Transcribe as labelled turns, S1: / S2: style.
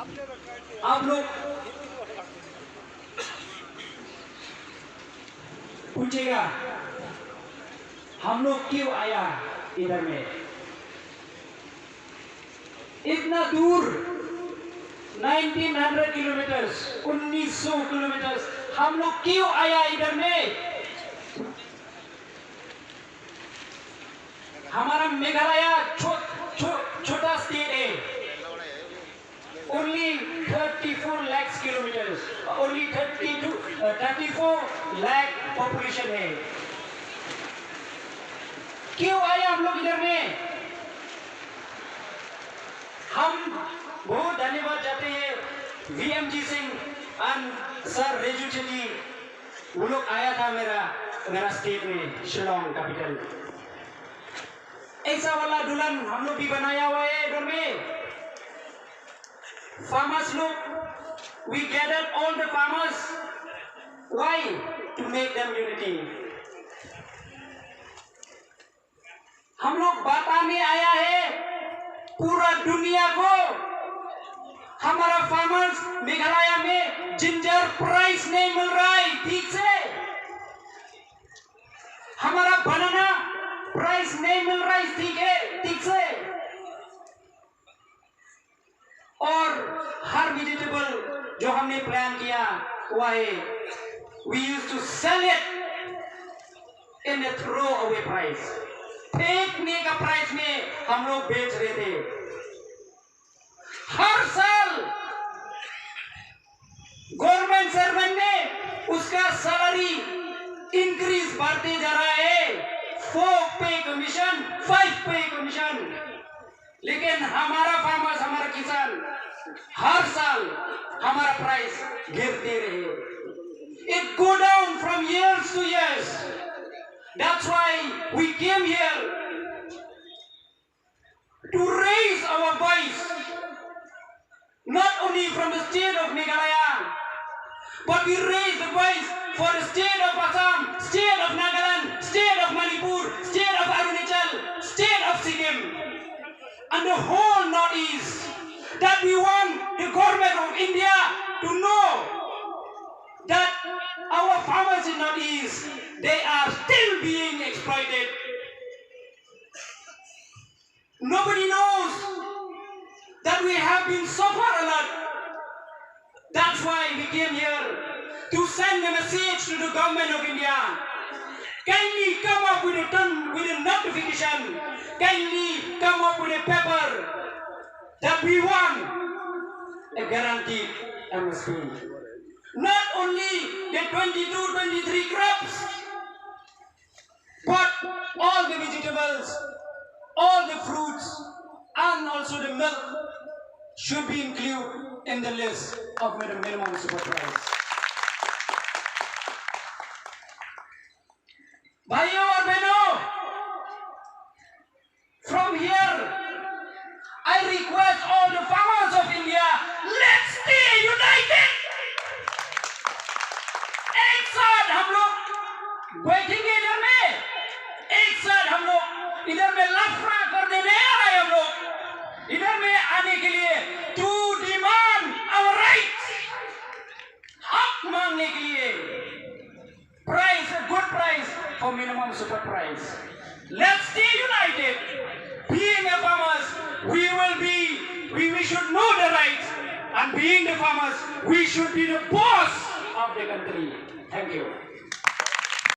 S1: आप लोग पूछेगा हम लोग क्यों आया इधर में, इतना दूर 1900 किलोमीटर्स 1900 किलोमीटर्स हम लोग क्यों आया इधर में। हमारा मेघालय छोटा स्टेट है, only 34 lakhs kilometers, only 34 lakh population है। क्यों आए हम लोग इधर में। हम बहुत धन्यवाद जाते हैं VMG सिंह और सर रेजू जी, वो लोग आया था मेरा स्टेट में, शिलोंग कैपिटल। ऐसा वाला दुल्हन हम लोग भी बनाया हुआ है इधर में। Farmers look, we gathered all the farmers. Why? To make them unity. हम लोग बताने आया है पूरा दुनिया को, हमारा फार्मर्स मेघालय में जिंजर प्राइस नहीं मिल रहा है ठीक से, हमारा बनाना प्राइस नहीं मिल रहा है ठीक से, और हर वेजिटेबल जो हमने प्लान किया हुआ है, we used to sell it in a throw away price, फेंकने का प्राइस में हम लोग बेच रहे थे। हर साल गवर्नमेंट सर्वेंट ने उसका सैलरी इंक्रीज बढ़ते जा रहा है, 4 पे कमीशन 5 पे कमीशन, लेकिन हमारा फार्मर्स हमारा किसान हर साल हमारा प्राइस गिरते रहे। It go down from years to years. That's why we came here to raise our voice, not only from the state of Meghalaya, but we raise the voice for the state of Assam, state of Nagaland, state of Manipur, state of Arunachal, state of Sikkim, and the whole Northeast, that we want the government of India to know that our farmers in Northeast, they are still being exploited. Nobody knows that we have been suffered a lot. That's why we came here to send a message to the government of India. Kindly come up with a notification. Kindly come up with a paper that we want a guaranteed MSP. Not only the 22-23 crops, but all the vegetables, all the fruits, and also the milk should be included in the list of the minimum support price. Bhaiyo aur behno, from here I request all the farmers of India, let's stay united. एक साथ हम लोग बैठेंगे इधर में, एक साथ हम लोग इधर में लफड़ा करने नहीं आ रहे, हम लोग इधर में आने के लिए to demand our rights, हक मांगने के लिए, price, a good price for minimum support price. Let's stay united. Being a farmers, we should know the rights, and being the farmers, we should be the boss of the country. Thank you.